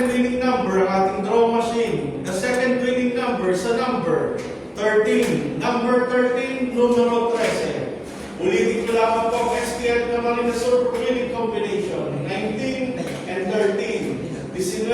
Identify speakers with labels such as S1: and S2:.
S1: second winning number ang ating draw machine. The second winning number sa number 13. Number 13, numero 13. Ulitin ko lamang po ang SPL na Marina Sur winning combination. 19 and 13. 19